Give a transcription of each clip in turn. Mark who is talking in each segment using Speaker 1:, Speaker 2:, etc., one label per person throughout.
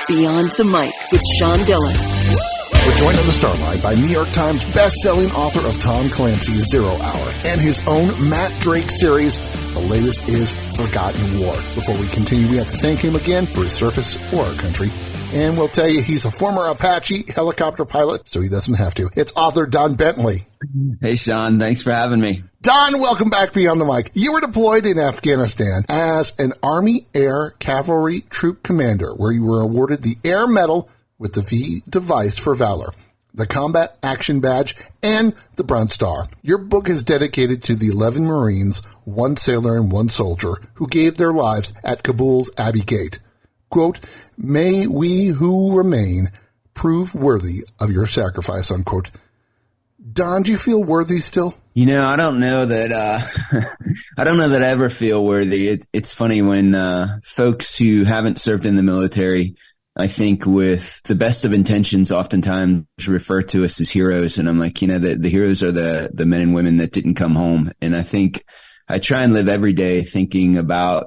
Speaker 1: Beyond the Mic with Sean Dillon.
Speaker 2: We're joined on the Starline by New York Times best-selling author of Tom Clancy's 0 Hour and his own Matt Drake series. The latest is Forgotten War. Before we continue, we have to thank him again for his service for our country. And we'll tell you he's a former Apache helicopter pilot, so he doesn't have to. It's author Don Bentley.
Speaker 3: Hey, Sean. Thanks for having me.
Speaker 2: Don, welcome back Beyond the Mic. You were deployed in Afghanistan as an Army Air Cavalry Troop Commander, where you were awarded the Air Medal with the V device for valor, the Combat Action Badge, and the Bronze Star. Your book is dedicated to the 11 Marines, 1 sailor, and 1 soldier who gave their lives at Kabul's Abbey Gate. Quote, "May we who remain prove worthy of your sacrifice," unquote. Don, do you feel worthy still?
Speaker 3: You know, I don't know that I ever feel worthy. It's funny when folks who haven't served in the military, I think with the best of intentions, oftentimes refer to us as heroes. And I'm like, you know, the heroes are the men and women that didn't come home. And I think I try and live every day thinking about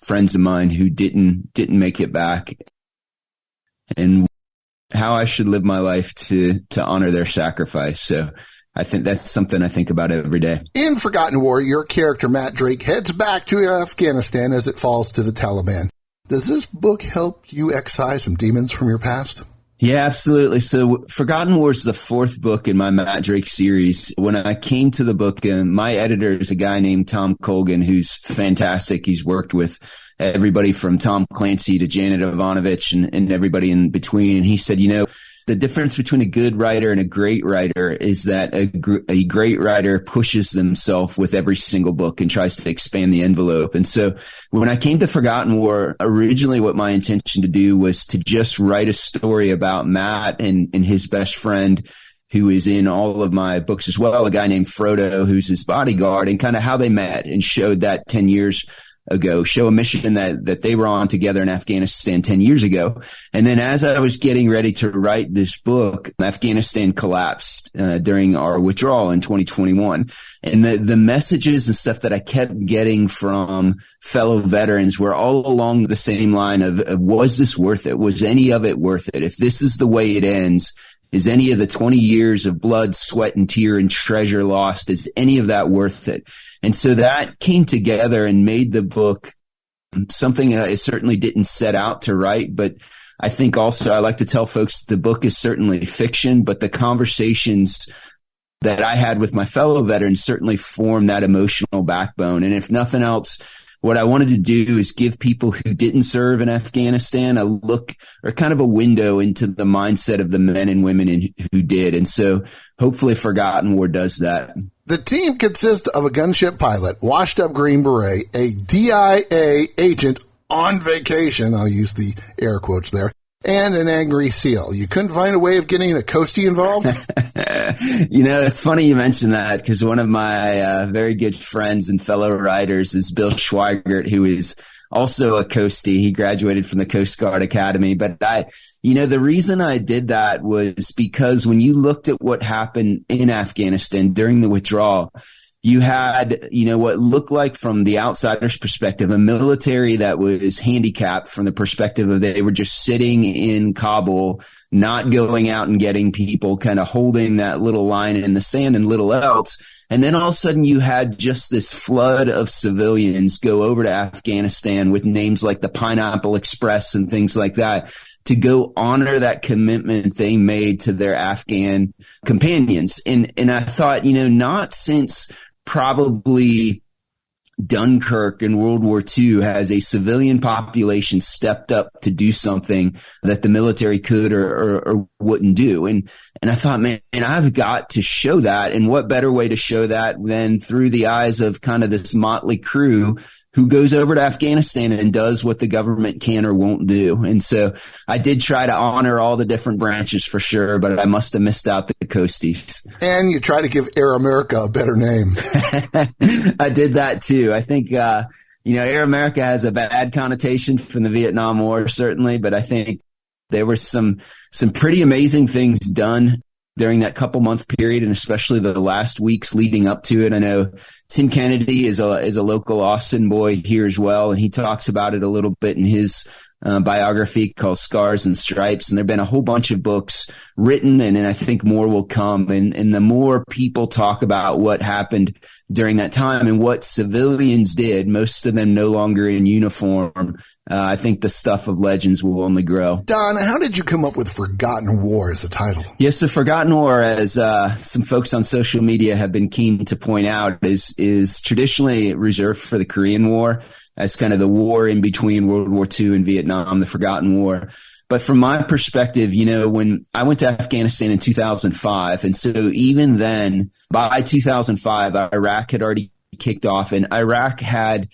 Speaker 3: friends of mine who didn't make it back and how I should live my life to honor their sacrifice. So I think that's something I think about every day.
Speaker 2: In Forgotten War, your character, Matt Drake, heads back to Afghanistan as it falls to the Taliban. Does this book help you excise some demons from your past?
Speaker 3: Yeah, absolutely. So Forgotten War is the 4th book in my Matt Drake series. When I came to the book, my editor is a guy named Tom Colgan, who's fantastic. He's worked with everybody from Tom Clancy to Janet Ivanovich and everybody in between. And he said, you know, the difference between a good writer and a great writer is that a great writer pushes themselves with every single book and tries to expand the envelope. And so when I came to Forgotten War, originally what my intention to do was to just write a story about Matt and his best friend, who is in all of my books as well, a guy named Frodo, who's his bodyguard, and kind of how they met and showed that 10 years ago, show a mission that they were on together in Afghanistan 10 years ago. And then as I was getting ready to write this book, Afghanistan collapsed during our withdrawal in 2021. And the messages and stuff that I kept getting from fellow veterans were all along the same line of was this worth it? Was any of it worth it? If this is the way it ends, is any of the 20 years of blood, sweat, and tear and treasure lost? Is any of that worth it? And so that came together and made the book something I certainly didn't set out to write. But I think also I like to tell folks the book is certainly fiction, but the conversations that I had with my fellow veterans certainly form that emotional backbone. And if nothing else, what I wanted to do is give people who didn't serve in Afghanistan a look or kind of a window into the mindset of the men and women who did. And so hopefully Forgotten War does that.
Speaker 2: The team consists of a gunship pilot, washed-up Green Beret, a DIA agent on vacation, I'll use the air quotes there, and an angry SEAL. You couldn't find a way of getting a coastie involved?
Speaker 3: You know, it's funny you mention that because one of my very good friends and fellow writers is Bill Schweigert, who is also a coastie. He graduated from the Coast Guard Academy. But the reason I did that was because when you looked at what happened in Afghanistan during the withdrawal, you had, what looked like from the outsider's perspective, a military that was handicapped from the perspective of they were just sitting in Kabul, not going out and getting people, kind of holding that little line in the sand and little else. And then all of a sudden you had just this flood of civilians go over to Afghanistan with names like the Pineapple Express and things like that to go honor that commitment they made to their Afghan companions. And I thought, not since probably Dunkirk in World War II has a civilian population stepped up to do something that the military could or wouldn't do. And I thought, man, I've got to show that. And what better way to show that than through the eyes of kind of this motley crew who goes over to Afghanistan and does what the government can or won't do. And so I did try to honor all the different branches for sure, but I must have missed out the coasties.
Speaker 2: And you try to give Air America a better name.
Speaker 3: I did that too. I think, Air America has a bad connotation from the Vietnam War, certainly, but I think there were some pretty amazing things done during that couple month period, and especially the last weeks leading up to it. I know Tim Kennedy is a local Austin boy here as well, and he talks about it a little bit in his biography called Scars and Stripes. And there've been a whole bunch of books written, and I think more will come. And the more people talk about what happened during that time and what civilians did, most of them no longer in uniform, I think the stuff of legends will only grow.
Speaker 2: Don, how did you come up with Forgotten War as a title?
Speaker 3: Yes, the Forgotten War, as some folks on social media have been keen to point out, is traditionally reserved for the Korean War, as kind of the war in between World War II and Vietnam, the Forgotten War. But from my perspective, when I went to Afghanistan in 2005, and so even then, by 2005, Iraq had already kicked off, and Iraq had,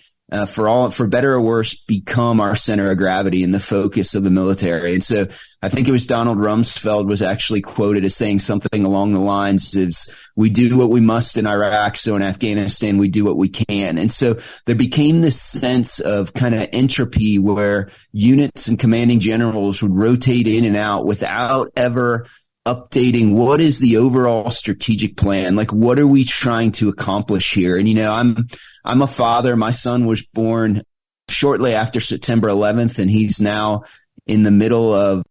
Speaker 3: for better or worse, become our center of gravity and the focus of the military. And so I think it was Donald Rumsfeld was actually quoted as saying something along the lines of, we do what we must in Iraq, so in Afghanistan we do what we can. And so there became this sense of kind of entropy where units and commanding generals would rotate in and out without ever updating what is the overall strategic plan. Like, what are we trying to accomplish here? And, I'm a father. My son was born shortly after September 11th, and he's now in the middle of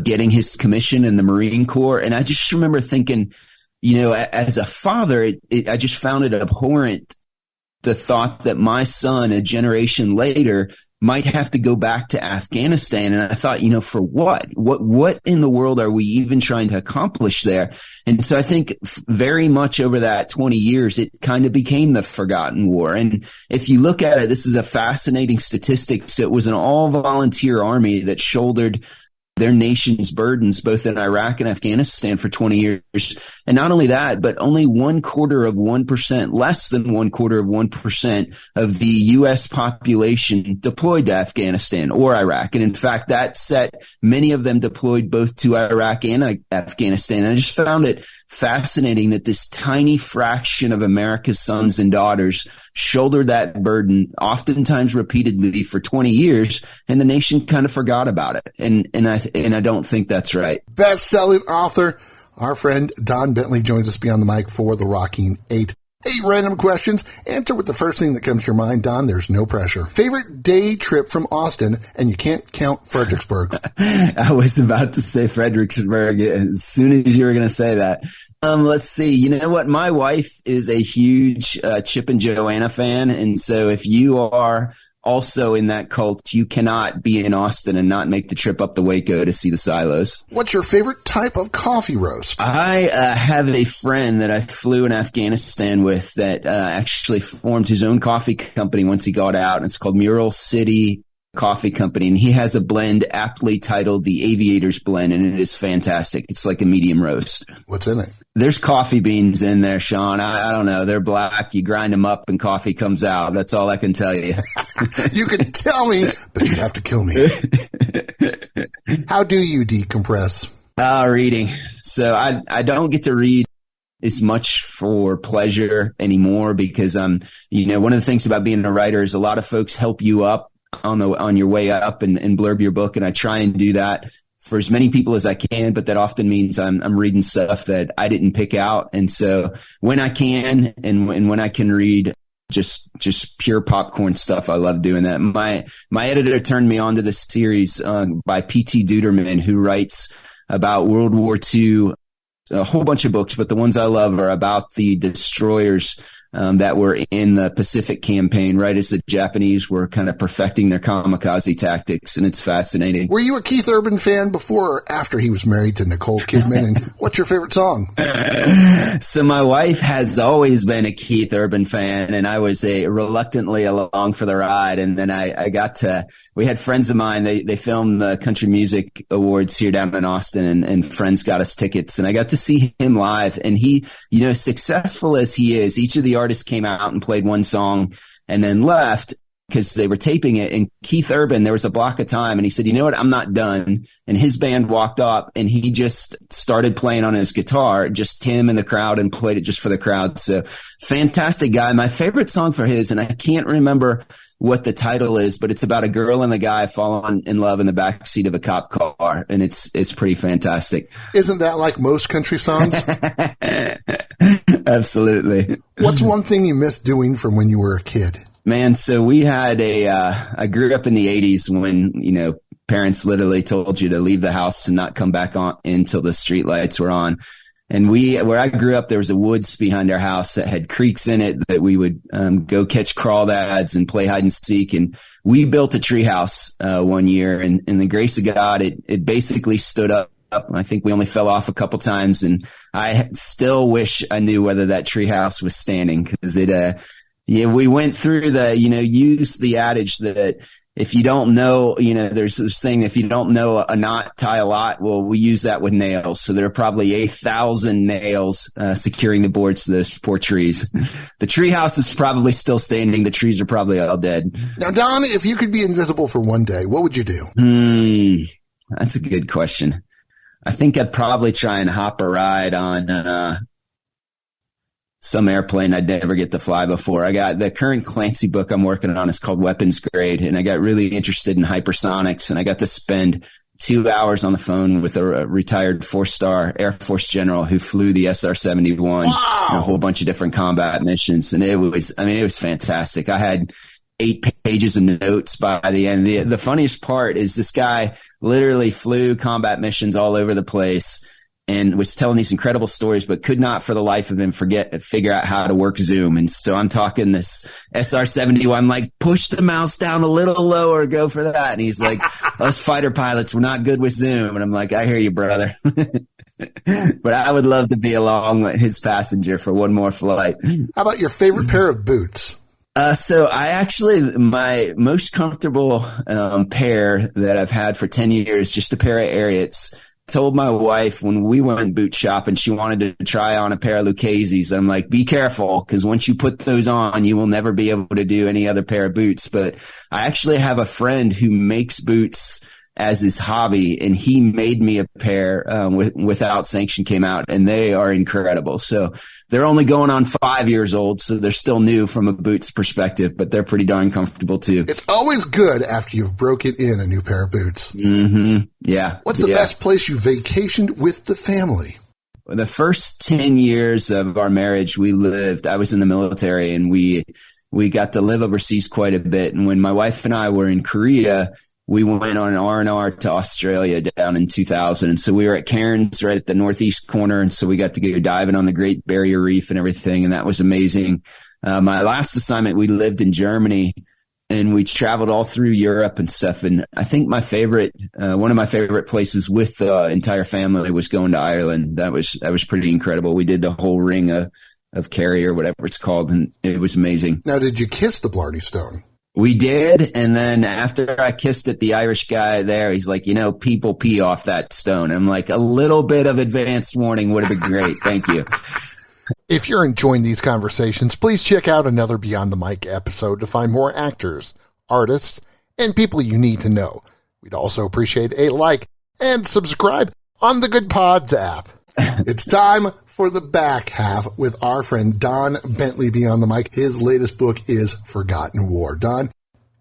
Speaker 3: getting his commission in the Marine Corps. And I just remember thinking, as a father, I just found it abhorrent, the thought that my son, a generation later, might have to go back to Afghanistan. And I thought, for what? What in the world are we even trying to accomplish there? And so I think very much over that 20 years, it kind of became the Forgotten War. And if you look at it, this is a fascinating statistic. So it was an all-volunteer army that shouldered their nation's burdens, both in Iraq and Afghanistan, for 20 years. And not only that, but only 1/4%, less than 1/4% of the U.S. population deployed to Afghanistan or Iraq. And in fact, that set many of them deployed both to Iraq and Afghanistan. And I just found it fascinating that this tiny fraction of America's sons and daughters shouldered that burden, oftentimes repeatedly, for 20 years, and the nation kind of forgot about it. And I don't think that's right.
Speaker 2: Best-selling author, our friend Don Bentley, joins us beyond the mic for the Rocking 8. 8 random questions. Answer with the first thing that comes to your mind. Don, there's no pressure. Favorite day trip from Austin, and you can't count Fredericksburg.
Speaker 3: I was about to say Fredericksburg as soon as you were going to say that. Let's see. You know what? My wife is a huge Chip and Joanna fan. And so if you are also in that cult, you cannot be in Austin and not make the trip up to Waco to see the silos.
Speaker 2: What's your favorite type of coffee roast?
Speaker 3: I have a friend that I flew in Afghanistan with that actually formed his own coffee company once he got out. And it's called Mural City Coffee Company. And he has a blend aptly titled the Aviator's Blend, and it is fantastic. It's like a medium roast.
Speaker 2: What's in it?
Speaker 3: There's coffee beans in there, Sean. I don't know. They're black. You grind them up and coffee comes out. That's all I can tell you.
Speaker 2: You can tell me, but you have to kill me. How do you decompress?
Speaker 3: Reading. So I don't get to read as much for pleasure anymore because one of the things about being a writer is a lot of folks help you up on your way up and blurb your book. And I try and do that for as many people as I can, but that often means I'm reading stuff that I didn't pick out. And so when I can, and when I can read just pure popcorn stuff, I love doing that. My editor turned me on to this series by P.T. Duderman, who writes about World War II, a whole bunch of books, but the ones I love are about the destroyers that were in the Pacific campaign, right as the Japanese were kind of perfecting their kamikaze tactics, and it's fascinating.
Speaker 2: Were you a Keith Urban fan before or after he was married to Nicole Kidman? And what's your favorite song?
Speaker 3: So my wife has always been a Keith Urban fan, and I was reluctantly along for the ride. And then we had friends of mine, they filmed the Country Music Awards here down in Austin, and friends got us tickets, and I got to see him live. And he, successful as he is, each of the artists came out and played one song and then left because they were taping it. And Keith Urban, there was a block of time, and he said, you know what, I'm not done. And his band walked up and he just started playing on his guitar, just him and the crowd, and played it just for the crowd. So fantastic guy. My favorite song for his, and I can't remember what the title is, but it's about a girl and a guy falling in love in the backseat of a cop car, and it's pretty fantastic.
Speaker 2: Isn't that like most country songs?
Speaker 3: Absolutely.
Speaker 2: What's one thing you miss doing from when you were a kid?
Speaker 3: Man, so we had I grew up in the 80s when, parents literally told you to leave the house and not come back on until the street lights were on. And where I grew up, there was a woods behind our house that had creeks in it that we would go catch crawdads and play hide and seek. And we built a treehouse one year, and in the grace of God, it basically stood up. I think we only fell off a couple times, and I still wish I knew whether that treehouse was standing, because we went through use the adage that if you don't know, there's this thing, if you don't know a knot, tie a lot. Well, we use that with nails. So there are probably 1,000 nails securing the boards to those poor trees. The tree house is probably still standing. The trees are probably all dead.
Speaker 2: Now, Don, if you could be invisible for one day, what would you do?
Speaker 3: That's a good question. I think I'd probably try and hop a ride on some airplane I'd never get to fly before. I got the current Clancy book I'm working on is called Weapons Grade, and I got really interested in hypersonics, and I got to spend 2 hours on the phone with a retired 4-star Air Force general who flew the SR-71 and a whole bunch of different combat missions. And it was fantastic. I had 8 pages of notes by the end. The funniest part is this guy literally flew combat missions all over the place and was telling these incredible stories, but could not for the life of him figure out how to work Zoom. And so I'm talking this SR-71, I'm like, push the mouse down a little lower, go for that. And he's like, us fighter pilots, we're not good with Zoom. And I'm like, I hear you, brother. But I would love to be along with his passenger for one more flight.
Speaker 2: How about your favorite pair of boots?
Speaker 3: So my most comfortable pair that I've had for 10 years, just a pair of Ariats. Told my wife when we went boot shopping, she wanted to try on a pair of Lucchese's. I'm like, be careful, because once you put those on, you will never be able to do any other pair of boots. But I actually have a friend who makes boots as his hobby, and he made me a pair without sanction came out, and they are incredible. So they're only going on 5 years old, so they're still new from a boots perspective, but they're pretty darn comfortable too.
Speaker 2: It's always good after you've broken in a new pair of boots.
Speaker 3: Mm-hmm. Yeah.
Speaker 2: What's the best place you vacationed with the family?
Speaker 3: The first 10 years of our marriage, I was in the military, and we got to live overseas quite a bit. And when my wife and I were in Korea, we went on an R&R to Australia down in 2000. And so we were at Cairns right at the northeast corner. And so we got to go diving on the Great Barrier Reef and everything. And that was amazing. My last assignment, we lived in Germany, and we traveled all through Europe and stuff. And I think one of my favorite places with the entire family was going to Ireland. That was pretty incredible. We did the whole ring of Kerry or whatever it's called. And it was amazing.
Speaker 2: Now, did you kiss the Blarney Stone?
Speaker 3: We did, and then after I kissed it, the Irish guy there, he's like, people pee off that stone. I'm like, a little bit of advanced warning would have been great. Thank you.
Speaker 2: If you're enjoying these conversations, please check out another Beyond the Mic episode to find more actors, artists, and people you need to know. We'd also appreciate a like and subscribe on the Good Pods app. It's time for the back half with our friend Don Bentley Beyond the Mic. His latest book is Forgotten War. Don,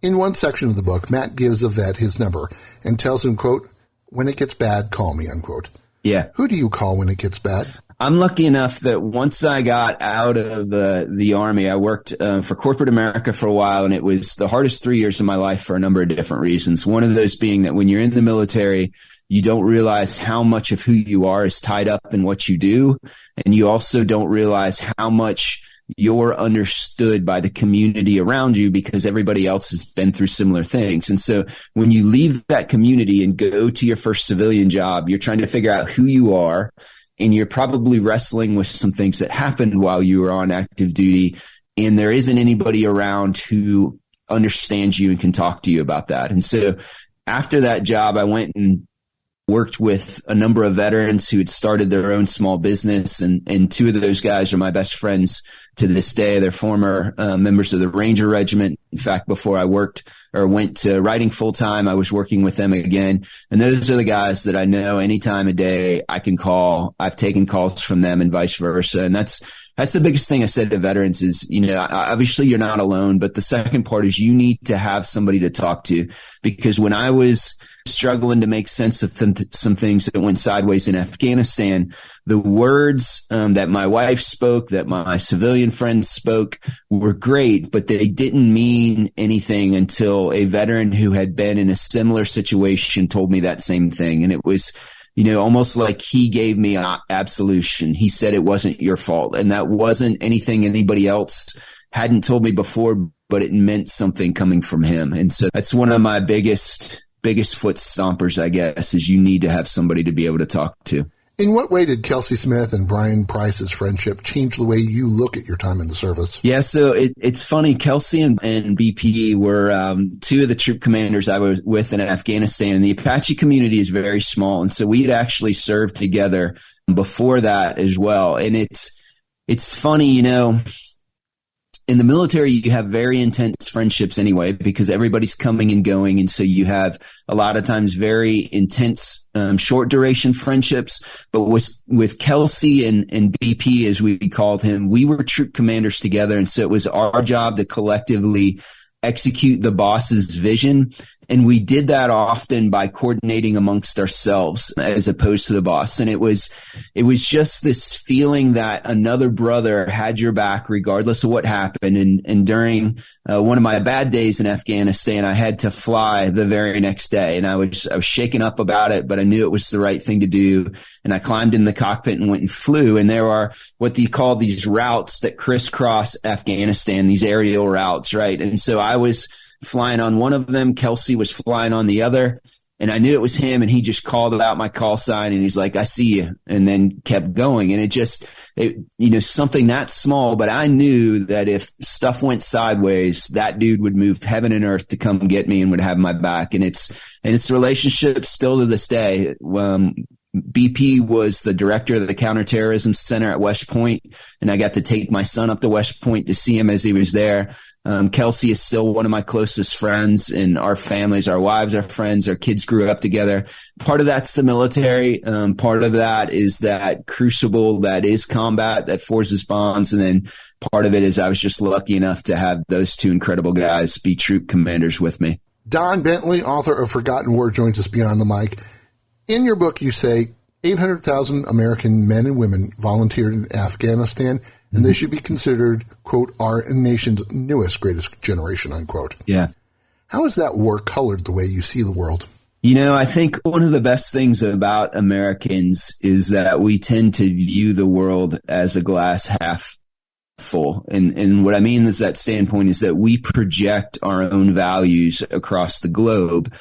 Speaker 2: in one section of the book, Matt gives a vet his number and tells him, quote, when it gets bad, call me, unquote.
Speaker 3: Yeah.
Speaker 2: Who do you call when it gets bad?
Speaker 3: I'm lucky enough that once I got out of the Army, I worked for corporate America for a while, and it was the hardest 3 years of my life for a number of different reasons. One of those being that when you're in the military, you don't realize how much of who you are is tied up in what you do. And you also don't realize how much you're understood by the community around you, because everybody else has been through similar things. And so when you leave that community and go to your first civilian job, you're trying to figure out who you are, and you're probably wrestling with some things that happened while you were on active duty. And there isn't anybody around who understands you and can talk to you about that. And so after that job, I went and worked with a number of veterans who had started their own small business. And two of those guys are my best friends to this day. They're former members of the Ranger Regiment. In fact, before I went to writing full time, I was working with them again. And those are the guys that I know any time of day I can call. I've taken calls from them and vice versa. And that's that's the biggest thing I said to veterans is, obviously you're not alone, but the second part is you need to have somebody to talk to, because when I was struggling to make sense of some things that went sideways in Afghanistan, the words that my wife spoke, that my civilian friends spoke were great, but they didn't mean anything until a veteran who had been in a similar situation told me that same thing. And it was, almost like he gave me absolution. He said it wasn't your fault. And that wasn't anything anybody else hadn't told me before, but it meant something coming from him. And so that's one of my biggest foot stompers, I guess, is you need to have somebody to be able to talk to.
Speaker 2: In what way did Kelsey Smith and Brian Price's friendship change the way you look at your time in the service?
Speaker 3: Yeah, so it's funny. Kelsey and BP were two of the troop commanders I was with in Afghanistan. And the Apache community is very small. And so we had actually served together before that as well. And it's funny, in the military, you have very intense friendships anyway, because everybody's coming and going. And so you have a lot of times very intense, short duration friendships. But with Kelsey and BP, as we called him, we were troop commanders together. And so it was our job to collectively execute the boss's vision. And we did that often by coordinating amongst ourselves as opposed to the boss. And it was just this feeling that another brother had your back regardless of what happened. And during one of my bad days in Afghanistan, I had to fly the very next day. And I was shaken up about it, but I knew it was the right thing to do. And I climbed in the cockpit and went and flew. And there are what they call these routes that crisscross Afghanistan, these aerial routes, right? And so I was flying on one of them. Kelsey was flying on the other, and I knew it was him, and he just called out my call sign, and he's like, I see you, and then kept going. And it something that small, but I knew that if stuff went sideways, that dude would move heaven and earth to come get me and would have my back. And it's a relationship still to this day. BP was the director of the counterterrorism center at West Point, and I got to take my son up to West Point to see him as he was there. Kelsey is still one of my closest friends, and our families, our wives, our friends, our kids grew up together. Part of that's the military. Part of that is that crucible that is combat that forces bonds. And then part of it is I was just lucky enough to have those two incredible guys be troop commanders with me. Don
Speaker 2: Bentley, author of Forgotten War, joins us beyond the mic. In your book, you say 800,000 American men and women volunteered in Afghanistan, and they should be considered, quote, our nation's newest greatest generation, unquote.
Speaker 3: Yeah.
Speaker 2: How has that war colored the way you see the world?
Speaker 3: I think one of the best things about Americans is that we tend to view the world as a glass half full. And what I mean is that standpoint is that we project our own values across the globe,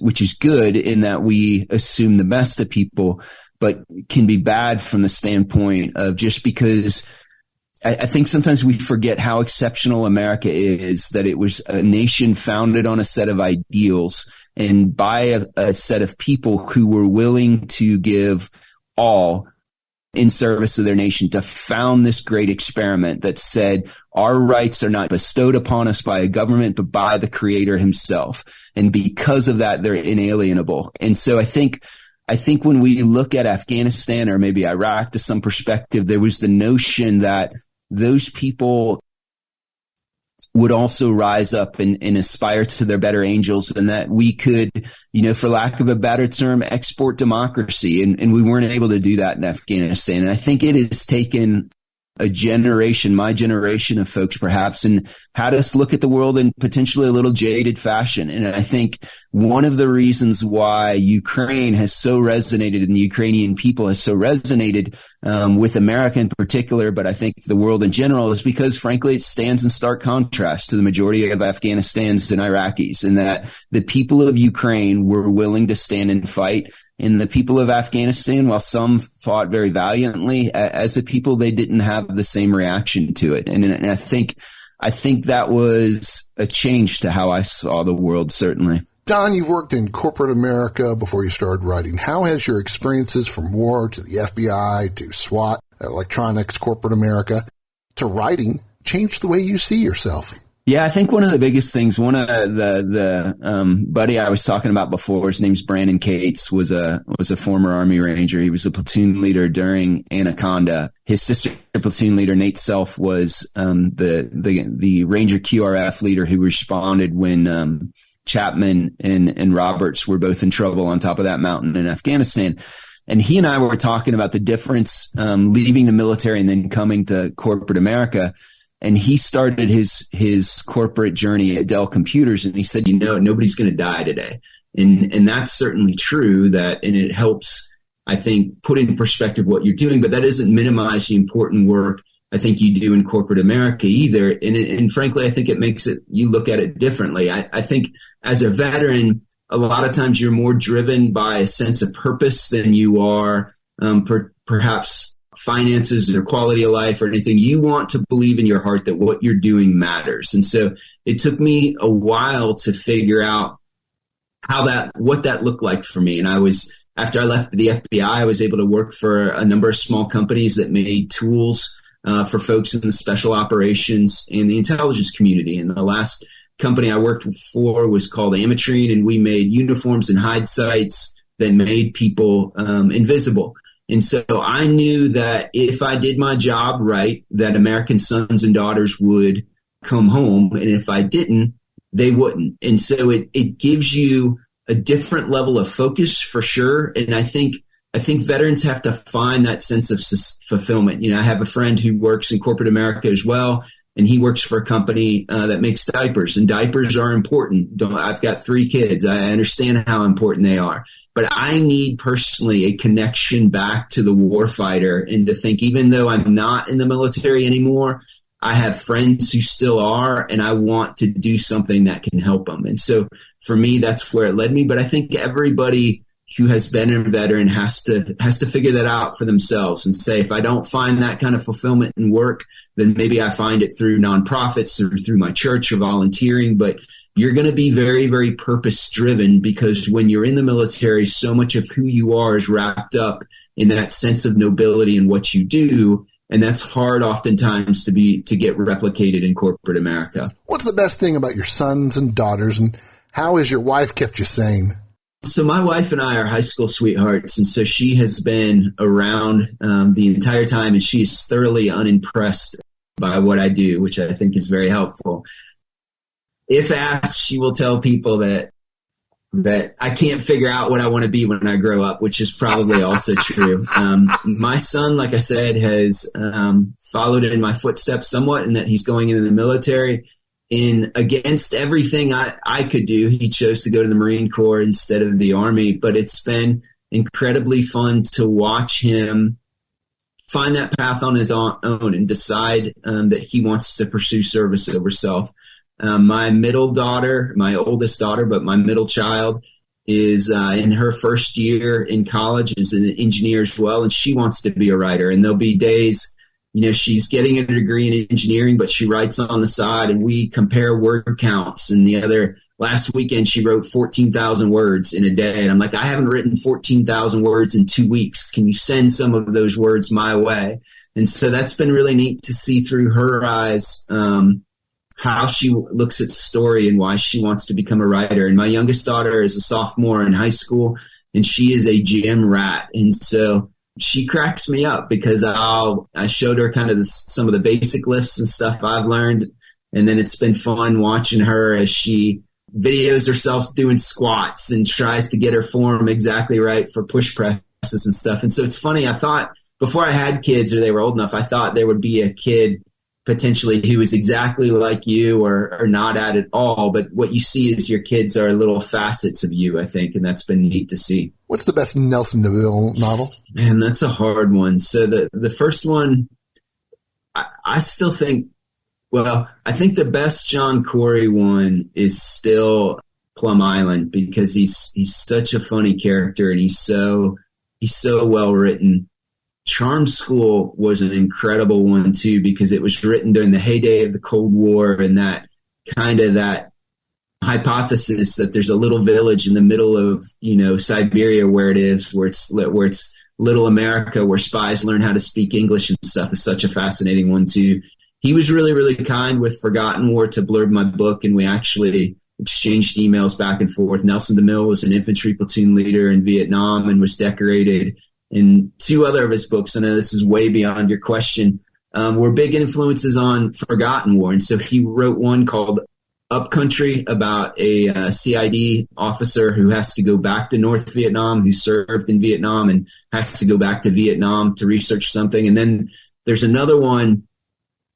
Speaker 3: which is good in that we assume the best of people, but can be bad from the standpoint of just because I think sometimes we forget how exceptional America is, that it was a nation founded on a set of ideals and by a set of people who were willing to give all in service of their nation, to found this great experiment that said our rights are not bestowed upon us by a government, but by the Creator himself. And because of that, they're inalienable. And so I think when we look at Afghanistan or maybe Iraq to some perspective, there was the notion that those people would also rise up and aspire to their better angels, and that we could, for lack of a better term, export democracy. And we weren't able to do that in Afghanistan. And I think it has taken a generation, my generation of folks perhaps, and had us look at the world in potentially a little jaded fashion. And I think one of the reasons why Ukraine has so resonated and the Ukrainian people has so resonated with America in particular, but I think the world in general, is because frankly it stands in stark contrast to the majority of Afghanistans and Iraqis, in that the people of Ukraine were willing to stand and fight. And the people of Afghanistan, while some fought very valiantly, as a people, they didn't have the same reaction to it. And I think that was a change to how I saw the world, certainly.
Speaker 2: Don, you've worked in corporate America before you started writing. How has your experiences from war to the FBI to SWAT, electronics, corporate America, to writing changed the way you see yourself?
Speaker 3: Yeah, I think one of the biggest things, one of the buddy I was talking about before, his name's Brandon Cates, was a former Army Ranger. He was a platoon leader during Anaconda. His sister platoon leader, Nate Self, was the Ranger QRF leader who responded when Chapman and Roberts were both in trouble on top of that mountain in Afghanistan. And he and I were talking about the difference leaving the military and then coming to corporate America. And he started his corporate journey at Dell Computers, and he said, nobody's going to die today. And that's certainly true, and it helps, I think, put in perspective what you're doing, but that doesn't minimize the important work I think you do in corporate America either. And frankly, I think it makes you look at it differently. I think as a veteran, a lot of times you're more driven by a sense of purpose than you are perhaps finances or quality of life or anything. You want to believe in your heart that what you're doing matters. And so it took me a while to figure out what that looked like for me. And after I left the FBI, I was able to work for a number of small companies that made tools for folks in the special operations and the intelligence community. And the last company I worked for was called Ametrine, and we made uniforms and hide sites that made people invisible. And so I knew that if I did my job right, that American sons and daughters would come home. And if I didn't, they wouldn't. And so it gives you a different level of focus for sure. And I think veterans have to find that sense of fulfillment. I have a friend who works in corporate America as well, and he works for a company that makes diapers, and diapers are important. I've got 3 kids. I understand how important they are. But I need personally a connection back to the warfighter, and to think, even though I'm not in the military anymore, I have friends who still are, and I want to do something that can help them. And so for me, that's where it led me. But I think everybody who has been a veteran has to figure that out for themselves and say, if I don't find that kind of fulfillment in work, then maybe I find it through nonprofits or through my church or volunteering. But you're going to be very, very purpose driven, because when you're in the military, so much of who you are is wrapped up in that sense of nobility in what you do. And that's hard oftentimes to get replicated in corporate America.
Speaker 2: What's the best thing about your sons and daughters, and how has your wife kept you sane?
Speaker 3: So my wife and I are high school sweethearts, and so she has been around the entire time, and she is thoroughly unimpressed by what I do, which I think is very helpful. If asked, she will tell people that I can't figure out what I want to be when I grow up, which is probably also true. My son, like I said, has followed in my footsteps somewhat, in that he's going into the military. And against everything I could do, he chose to go to the Marine Corps instead of the Army. But it's been incredibly fun to watch him find that path on his own and decide that he wants to pursue service over self. My middle daughter, my oldest daughter, but my middle child is in her first year in college, is an engineer as well, and she wants to be a writer. And there'll be days, she's getting a degree in engineering, but she writes on the side, and we compare word counts. And last weekend, she wrote 14,000 words in a day. And I'm like, I haven't written 14,000 words in 2 weeks. Can you send some of those words my way? And so that's been really neat to see through her eyes how she looks at story and why she wants to become a writer. And my youngest daughter is a sophomore in high school, and she is a gym rat. And so she cracks me up, because I showed her kind of some of the basic lifts and stuff I've learned. And then it's been fun watching her as she videos herself doing squats and tries to get her form exactly right for push presses and stuff. And so it's funny. I thought before I had kids, or they were old enough, I thought there would be a kid potentially who is exactly like you or not at it all. But what you see is your kids are little facets of you, I think. And that's been neat to see.
Speaker 2: What's the best Nelson DeVille novel?
Speaker 3: Man, that's a hard one. So the first one, I still think, I think the best John Corey one is still Plum Island, because he's such a funny character, and he's so well written. Charm School was an incredible one too, because it was written during the heyday of the Cold War, and that hypothesis that there's a little village in the middle of Siberia where it's little America, where spies learn how to speak English and stuff, is such a fascinating one too. he was really, really kind with Forgotten War to blurb my book, and we actually exchanged emails back and forth. Nelson DeMille was an infantry platoon leader in Vietnam and was decorated. And 2 other of his books, I know this is way beyond your question, were big influences on Forgotten War. And so he wrote one called Upcountry about a CID officer who has to go back to North Vietnam, who served in Vietnam and has to go back to Vietnam to research something. And then there's another one,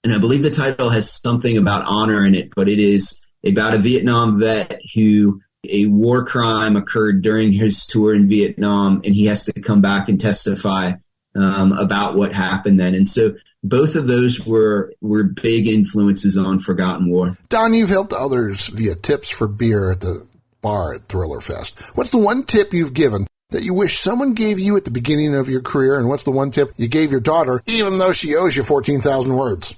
Speaker 3: and I believe the title has something about honor in it, but it is about a Vietnam vet who a war crime occurred during his tour in Vietnam, and he has to come back and testify about what happened then. And so both of those were big influences on Forgotten War.
Speaker 2: Don, you've helped others via tips for beer at the bar at Thriller Fest. What's the one tip you've given that you wish someone gave you at the beginning of your career, and what's the one tip you gave your daughter, even though she owes you 14,000 words?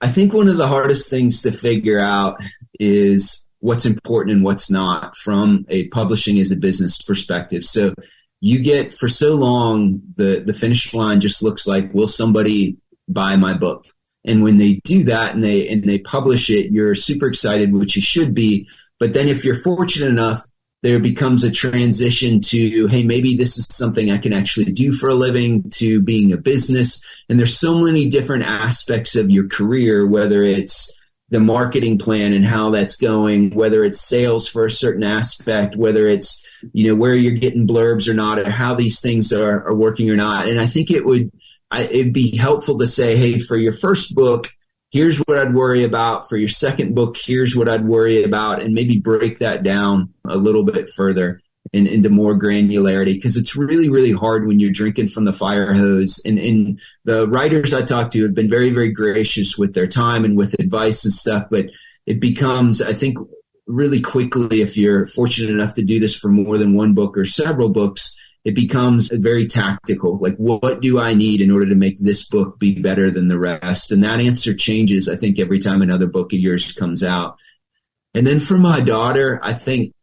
Speaker 3: I think one of the hardest things to figure out is what's important and what's not from a publishing as a business perspective. So you get, for so long, the finish line just looks like, will somebody buy my book? And when they do that and they publish it, you're super excited, which you should be. But then if you're fortunate enough, there becomes a transition to, hey, maybe this is something I can actually do for a living, to being a business. And there's so many different aspects of your career, whether it's the marketing plan and how that's going, whether it's sales for a certain aspect, whether it's, where you're getting blurbs or not, or how these things are working or not. And I think it'd be helpful to say, hey, for your first book, here's what I'd worry about. For your second book, here's what I'd worry about, and maybe break that down a little bit further and into more granularity, because it's really, really hard when you're drinking from the fire hose. And the writers I talk to have been very, very gracious with their time and with advice and stuff, but it becomes, I think, really quickly, if you're fortunate enough to do this for more than one book or several books, it becomes very tactical. Like, what do I need in order to make this book be better than the rest? And that answer changes, I think, every time another book of yours comes out. And then for my daughter, I think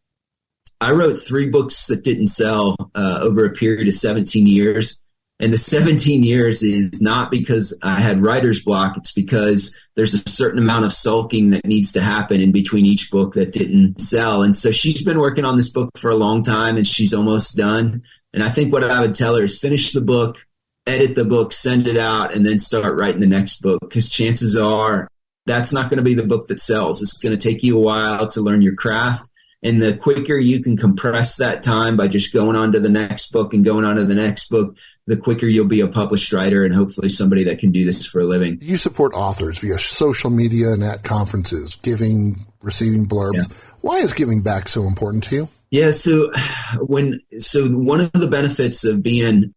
Speaker 3: I wrote 3 books that didn't sell over a period of 17 years. And the 17 years is not because I had writer's block. It's because there's a certain amount of sulking that needs to happen in between each book that didn't sell. And so she's been working on this book for a long time, and she's almost done. And I think what I would tell her is finish the book, edit the book, send it out, and then start writing the next book, because chances are that's not going to be the book that sells. It's going to take you a while to learn your craft. And the quicker you can compress that time by just going on to the next book and going on to the next book, the quicker you'll be a published writer and hopefully somebody that can do this for a living. You
Speaker 2: support authors via social media and at conferences, giving, receiving blurbs. Yeah. Why is giving back so important to you?
Speaker 3: Yeah, so one of the benefits of being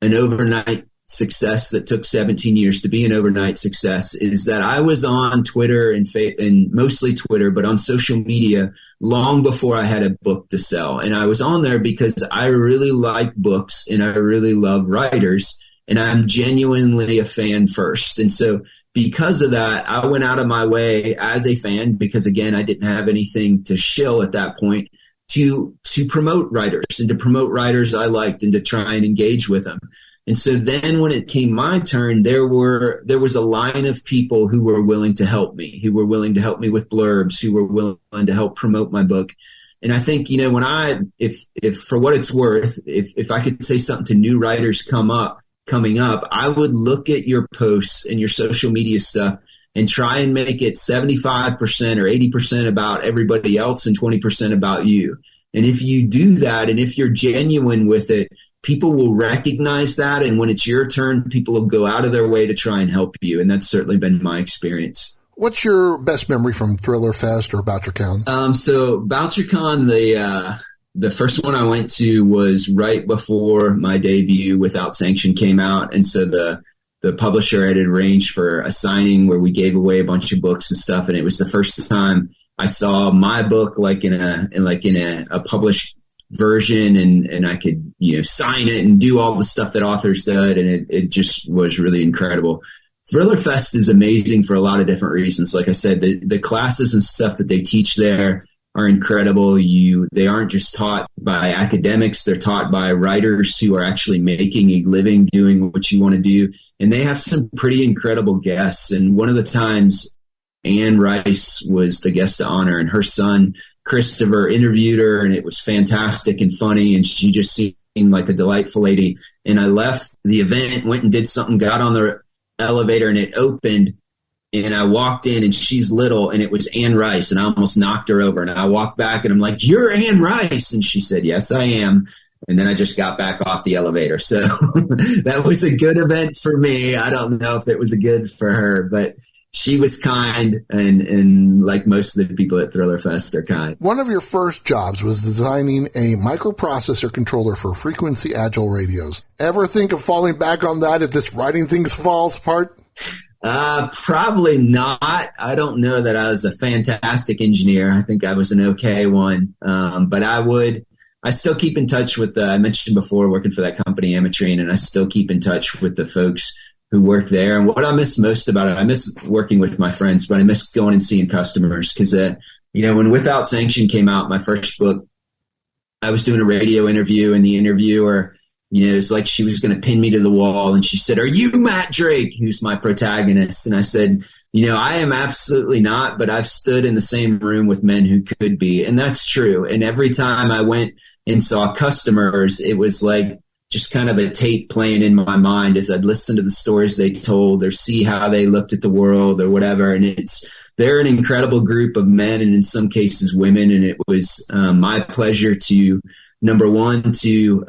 Speaker 3: an overnight success that took 17 years to be an overnight success is that I was on Twitter and mostly Twitter, but on social media long before I had a book to sell. And I was on there because I really like books and I really love writers, and I'm genuinely a fan first. And so because of that, I went out of my way as a fan, because again, I didn't have anything to shill at that point, to promote writers and to promote writers I liked and to try and engage with them. And so then when it came my turn, there was a line of people who were willing to help me, who were willing to help me with blurbs, who were willing to help promote my book. And I think, if for what it's worth, if I could say something to new writers coming up, I would look at your posts and your social media stuff and try and make it 75% or 80% about everybody else and 20% about you. And if you do that, and if you're genuine with it, people will recognize that. And when it's your turn, people will go out of their way to try and help you. And that's certainly been my experience.
Speaker 2: What's your best memory from Thriller Fest or BoucherCon?
Speaker 3: So BoucherCon, the first one I went to was right before my debut Without Sanction came out. And so the publisher had arranged for a signing where we gave away a bunch of books and stuff. And it was the first time I saw my book like in a published version, and I could, sign it and do all the stuff that authors did. And it just was really incredible. Thriller Fest is amazing for a lot of different reasons. Like I said, the classes and stuff that they teach there are incredible. They aren't just taught by academics. They're taught by writers who are actually making a living doing what you want to do. And they have some pretty incredible guests. And one of the times Anne Rice was the guest of honor, and her son, Christopher, interviewed her, and it was fantastic and funny. And she just seemed like a delightful lady. And I left the event, went and did something, got on the elevator, and it opened. And I walked in, and she's little, and it was Anne Rice, and I almost knocked her over. And I walked back, and I'm like, "You're Anne Rice?" And she said, "Yes, I am." And then I just got back off the elevator. So that was a good event for me. I don't know if it was a good for her, but she was kind, and like most of the people at Thriller Fest are kind.
Speaker 2: One of your first jobs was designing a microprocessor controller for frequency agile radios. Ever think of falling back on that if this writing thing falls apart?
Speaker 3: Probably not. I don't know that I was a fantastic engineer. I think I was an okay one. But I still keep in touch with I mentioned before working for that company, Amatrine, and I still keep in touch with the folks who work there. And what I miss most about it, I miss working with my friends, but I miss going and seeing customers. Cause, when Without Sanction came out, my first book, I was doing a radio interview, and the interviewer, it's like she was going to pin me to the wall. And she said, "Are you Matt Drake?" who's my protagonist. And I said, I am absolutely not, but I've stood in the same room with men who could be. And that's true. And every time I went and saw customers, it was like just kind of a tape playing in my mind as I'd listen to the stories they told or see how they looked at the world or whatever. And they're an incredible group of men, and in some cases women. And it was my pleasure to, number one, to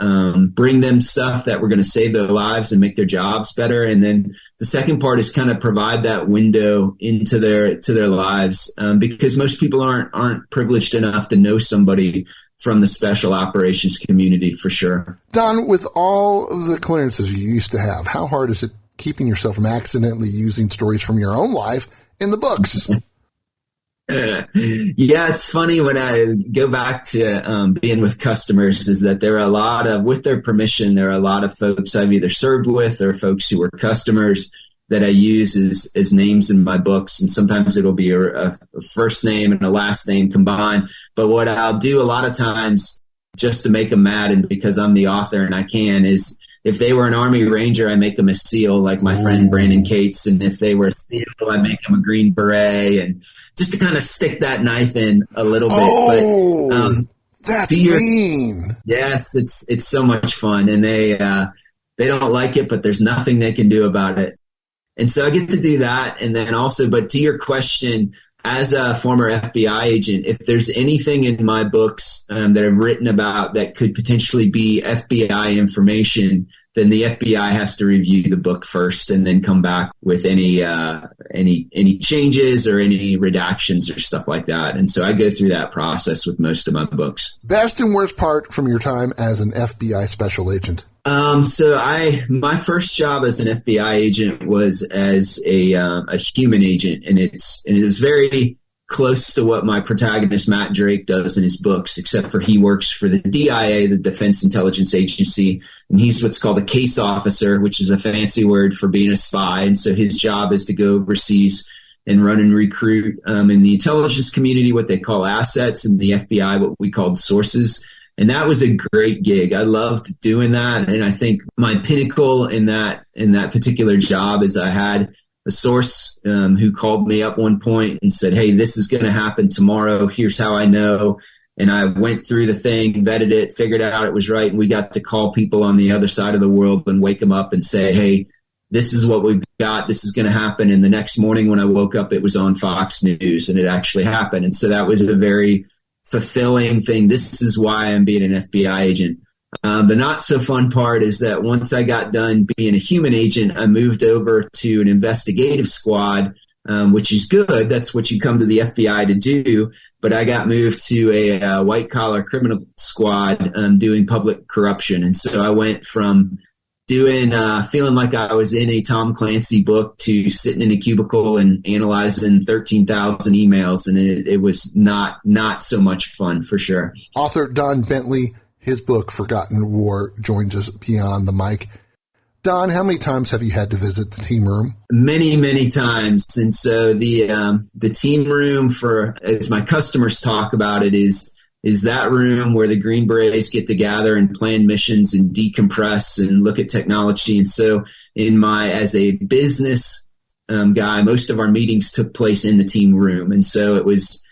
Speaker 3: bring them stuff that were going to save their lives and make their jobs better. And then the second part is kind of provide that window into their lives, because most people aren't privileged enough to know somebody from the special operations community, for sure. Don,
Speaker 2: with all the clearances you used to have, how hard is it keeping yourself from accidentally using stories from your own life in the books?
Speaker 3: Yeah, it's funny when I go back to being with customers, is that there are with their permission, there are a lot of folks I've either served with or folks who were customers that I use as names in my books. And sometimes it'll be a first name and a last name combined. But what I'll do a lot of times, just to make them mad, and because I'm the author and I can, is if they were an Army Ranger, I make them a SEAL, like my friend Brandon Cates. And if they were a SEAL, I make them a Green Beret, and just to kind of stick that knife in a little bit. But
Speaker 2: that's mean.
Speaker 3: Yes, it's so much fun, and they don't like it, but there's nothing they can do about it. And so I get to do that. And then also, but to your question, as a former FBI agent, if there's anything in my books that I've written about that could potentially be FBI information, then the FBI has to review the book first and then come back with any changes or any redactions or stuff like that. And so I go through that process with most of my books.
Speaker 2: Best and worst part from your time as an FBI special agent?
Speaker 3: My first job as an FBI agent was as a human agent, and it is very close to what my protagonist Matt Drake does in his books, except for he works for the DIA, the Defense Intelligence Agency, and he's what's called a case officer, which is a fancy word for being a spy. And so his job is to go overseas and run and recruit in the intelligence community what they call assets, and the FBI what we called sources. And that was a great gig. I loved doing that. And I think my pinnacle in that particular job is I had a source who called me up one point and said, "Hey, this is going to happen tomorrow. Here's how I know." And I went through the thing, vetted it, figured out it was right. And we got to call people on the other side of the world and wake them up and say, "Hey, this is what we've got. This is going to happen." And the next morning when I woke up, it was on Fox News, and it actually happened. And so that was a very fulfilling thing. This is why I'm being an FBI agent. The not so fun part is that once I got done being a human agent, I moved over to an investigative squad, which is good. That's what you come to the FBI to do. But I got moved to a white collar criminal squad doing public corruption. And so I went from doing feeling like I was in a Tom Clancy book to sitting in a cubicle and analyzing 13,000 emails, and it was not so much fun, for sure.
Speaker 2: Author Don Bentley, his book Forgotten War, joins us beyond the mic. Don, how many times have you had to visit the team room?
Speaker 3: Many, many times. And so the team room, for as my customers talk about it, is that room where the Green Berets get to gather and plan missions and decompress and look at technology. And so as a business guy, most of our meetings took place in the team room. And so it was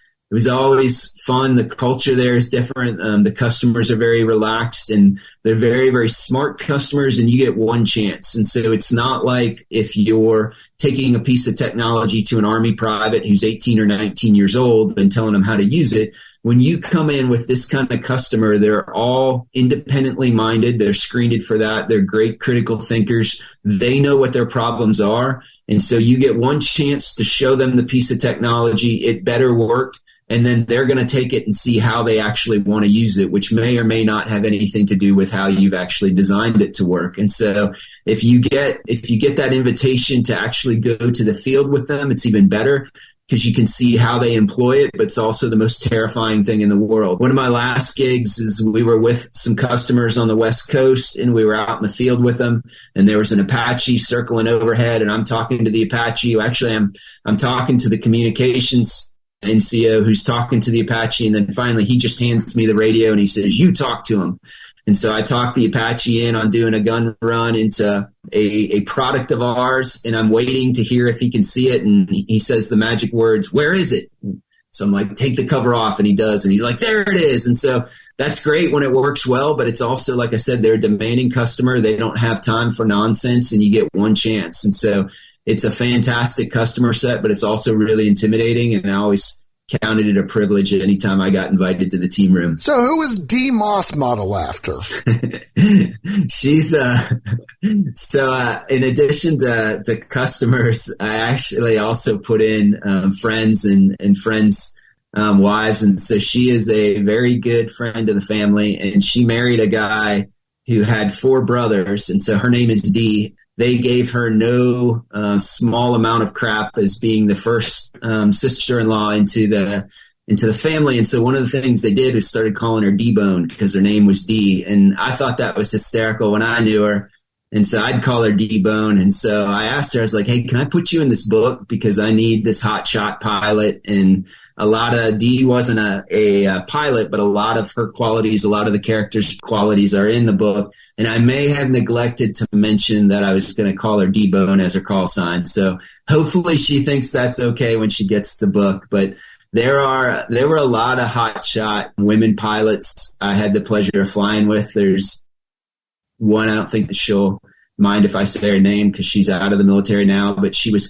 Speaker 3: always fun. The culture there is different. The customers are very relaxed, and they're very, very smart customers, and you get one chance. And so it's not like if you're taking a piece of technology to an Army private who's 18 or 19 years old and telling them how to use it. When you come in with this kind of customer, they're all independently minded. They're screened for that. They're great critical thinkers. They know what their problems are. And so you get one chance to show them the piece of technology. It better work. And then they're going to take it and see how they actually want to use it, which may or may not have anything to do with how you've actually designed it to work. And so if you get that invitation to actually go to the field with them, it's even better, because you can see how they employ it, but it's also the most terrifying thing in the world. One of my last gigs is we were with some customers on the West Coast, and we were out in the field with them, and there was an Apache circling overhead, and I'm talking to the Apache. Actually, I'm talking to the communications NCO who's talking to the Apache, and then finally he just hands me the radio and he says, "You talk to him." And so I talked the Apache in on doing a gun run into a product of ours, and I'm waiting to hear if he can see it. And he says the magic words, "Where is it?" So I'm like, "Take the cover off." And he does. And he's like, "There it is." And so that's great when it works well, but it's also, like I said, they're a demanding customer. They don't have time for nonsense, and you get one chance. And so it's a fantastic customer set, but it's also really intimidating. And I always counted it a privilege anytime I got invited to the team room.
Speaker 2: So who is Dee Moss model after?
Speaker 3: She's in addition to customers, I actually also put in friends and friends' wives. And so she is a very good friend of the family, and she married a guy who had 4 brothers. And so her name is Dee. They gave her no small amount of crap as being the first sister-in-law into the family. And so one of the things they did was started calling her D-Bone, because her name was Dee. And I thought that was hysterical when I knew her. And so I'd call her D-Bone. And so I asked her, I was like, "Hey, can I put you in this book? Because I need this hotshot pilot." And Dee wasn't a pilot, but a lot of her qualities, a lot of the characters' qualities are in the book. And I may have neglected to mention that I was going to call her D-Bone as her call sign. So hopefully she thinks that's okay when she gets the book. But there were a lot of hotshot women pilots I had the pleasure of flying with. There's one, I don't think that she'll mind if I say her name because she's out of the military now, but she was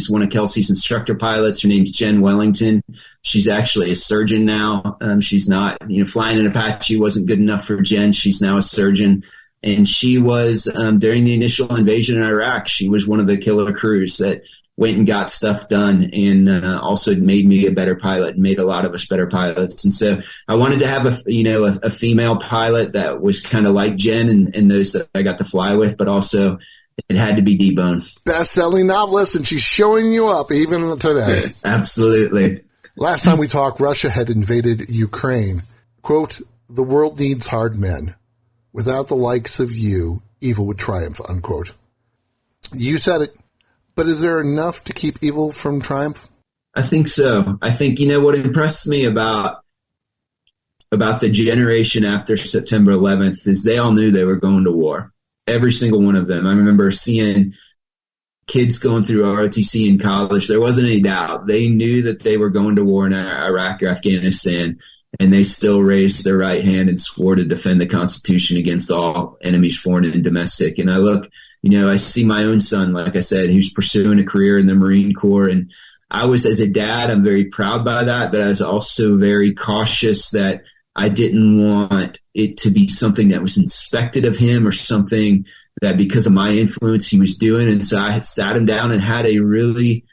Speaker 3: one of Kelsey's instructor pilots. Her name's Jen Wellington. She's actually a surgeon now. She's not, flying an Apache wasn't good enough for Jen. She's now a surgeon. And she was, during the initial invasion in Iraq, she was one of the killer crews that went and got stuff done, and also made me a better pilot and made a lot of us better pilots. And so I wanted to have a female pilot that was kind of like Jen and those that I got to fly with, but also it had to be D-Bone. Best-selling novelist, and she's showing you up even today. Absolutely.
Speaker 2: Last time we talked, Russia had invaded Ukraine. Quote, "The world needs hard men. Without the likes of you, evil would triumph," unquote. You said it. But is there enough to keep evil from triumph?
Speaker 3: I think so. I think, what impressed me about the generation after September 11th is they all knew they were going to war. Every single one of them. I remember seeing kids going through ROTC in college. There wasn't any doubt. They knew that they were going to war in Iraq or Afghanistan, and they still raised their right hand and swore to defend the Constitution against all enemies, foreign and domestic. And I look, I see my own son, like I said, who's pursuing a career in the Marine Corps. And I was, as a dad, I'm very proud by that, but I was also very cautious that I didn't want it to be something that was expected of him or something that because of my influence he was doing. And so I had sat him down and had a really,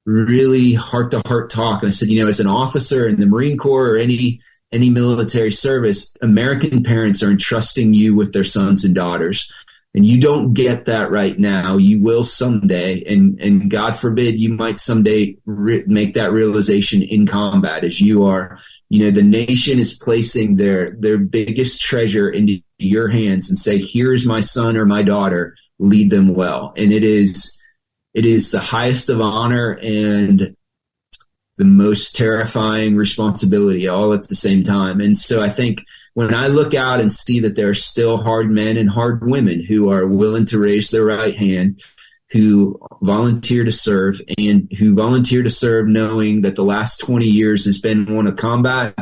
Speaker 3: really heart-to-heart talk. And I said, as an officer in the Marine Corps or any military service, American parents are entrusting you with their sons and daughters. And you don't get that right now. You will someday. And God forbid you might someday make that realization in combat as you are. The nation is placing their biggest treasure into your hands and say, here's my son or my daughter. lead them well. And it is the highest of honor and the most terrifying responsibility all at the same time. And so I think when I look out and see that there are still hard men and hard women who are willing to raise their right hand, who volunteer to serve, and who volunteer to serve knowing that the last 20 years has been one of combat,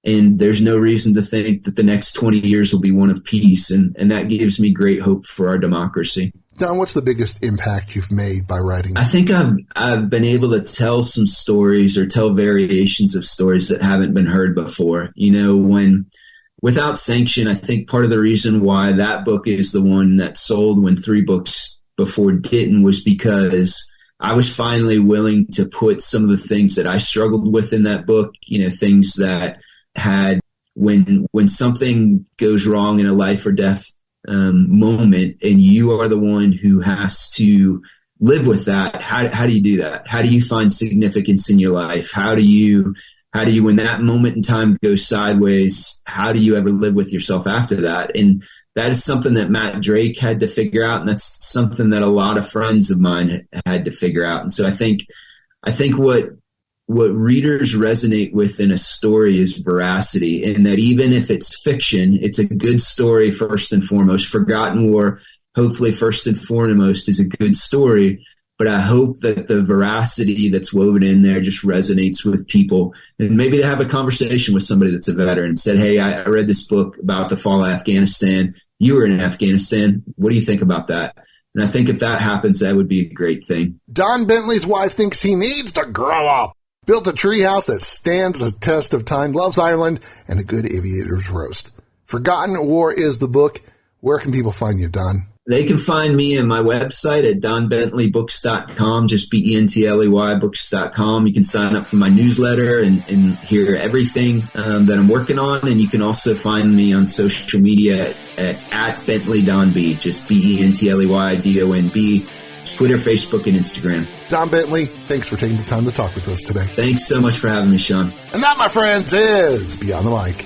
Speaker 3: and there's no reason to think that the next 20 years will be one of peace. And that gives me great hope for our democracy.
Speaker 2: Don, what's the biggest impact you've made by writing?
Speaker 3: I think I've been able to tell some stories or tell variations of stories that haven't been heard before. Without Sanction, I think part of the reason why that book is the one that sold when 3 books before didn't was because I was finally willing to put some of the things that I struggled with in that book, things that had when something goes wrong in a life or death moment, and you are the one who has to live with that. How do you do that? How do you find significance in your life? How do you, when that moment in time goes sideways, how do you ever live with yourself after that? And that is something that Matt Drake had to figure out. And that's something that a lot of friends of mine had to figure out. And so I think what readers resonate with in a story is veracity, and that even if it's fiction, it's a good story first and foremost. Forgotten War, hopefully first and foremost, is a good story, but I hope that the veracity that's woven in there just resonates with people. And maybe they have a conversation with somebody that's a veteran and said, hey, I read this book about the fall of Afghanistan. You were in Afghanistan. What do you think about that? And I think if that happens, that would be a great thing.
Speaker 2: Don Bentley's wife thinks he needs to grow up. Built a treehouse that stands the test of time, loves Ireland, and a good aviator's roast. Forgotten War is the book. Where can people find you, Don?
Speaker 3: They can find me on my website at donbentleybooks.com, just B-E-N-T-L-E-Y books.com. You can sign up for my newsletter and hear everything that I'm working on. And you can also find me on social media at Bentley Don B, just B-E-N-T-L-E-Y-D-O-N-B, Twitter, Facebook, and Instagram.
Speaker 2: Don Bentley, thanks for taking the time to talk with us today.
Speaker 3: Thanks so much for having me, Sean.
Speaker 2: And that, my friends, is Beyond the Mic.